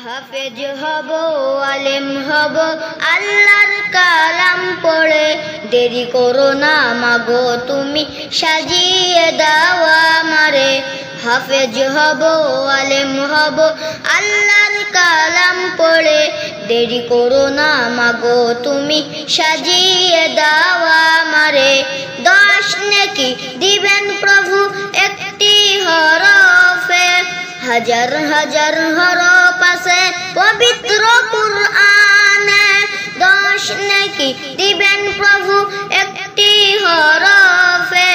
হাফেজ হব, আলেম হব, আল্লাহর কালাম পড়ে। দেরি করো না মাগো তুমি, সাজিয়ে দাও আমারে। হাফেজ হব, আলেম হব, আল্লাহর কালাম পড়ে। দেরি করো না মাগো তুমি, সাজিয়ে দাও আমারে। 10 নেকি দিবেন প্রভু একটি হরফে, হাজার হাজার হরফ আছে পবিত্র কুরআনে। 10 নেকি দিবেন প্রভু একটি হরফে,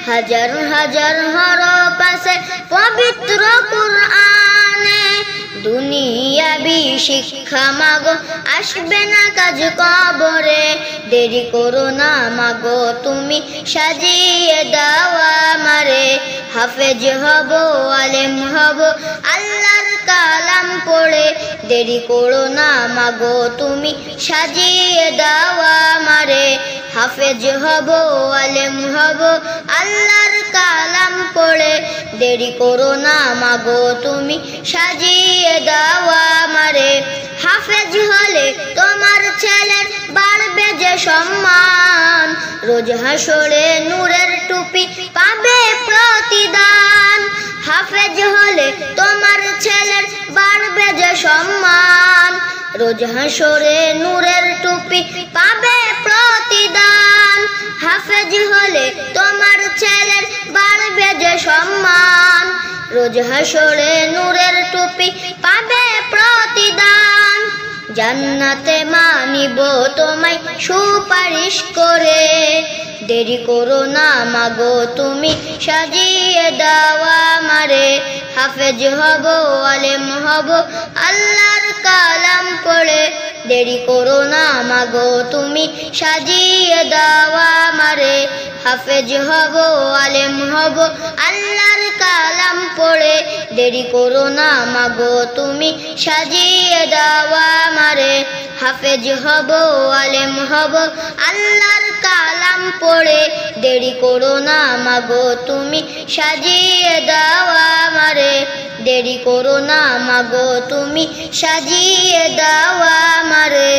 হাজার হাজার হরফ আছে পবিত্র কুরআনে। দুনিয়াবি শিক্ষা মাগো আসবে না কাজ কবরে। দেরি করো না মাগো তুমি, সাজিয়ে দাও আমারে। হাফেজ হব, আলেম হব, আল্লাহর কালাম পড়ে। দেরি করো না মাগো তুমি, সাজিয়ে দাও আমারে। হাফেজ হব, আলেম হব, আল্লাহর কালাম পড়ে। দেরি করো না মাগো তুমি, সাজিয়ে দাও আমারে। হাফেজ হলে তোমার ছেলের বাড়বে যে সম্মান, রোজ হাসরে নূরের টুপি পাবে প্রতিদান। হাফেজ হলে তোমার ছেলের বাড়বে যে সম্মান, রোজ হাসরে নূরের টুপি পাবে প্রতিদান। হাফেজ হলে তোমার ছেলের বাড়বে যে সম্মান, রোজ হাসরে নূরের টুপি পাবে প্রতিদান। জান্নাতে মানিব তোমায় সুপারিশ করে। দেরি করো না মাগো তুমি, সাজিয়ে দাও আমারে। হাফেজ হব, আলেম হব, আল্লাহর কালাম পড়ে। দেরি করো না মাগো তুমি, সাজিয়ে দাও আমারে। হাফেজ হব, আলেম হব, আল্লাহর কালাম পড়ে। দেরি করো না মাগো তুমি, সাজিয়ে দাও আমারে। হাফেজ হব, আলেম হব, আল্লাহর কালাম পড়ে। দেরি করো না মাগো তুমি, সাজিয়ে দাও আমারে। দেরি করো না মাগো তুমি, সাজিয়ে দাও আমারে।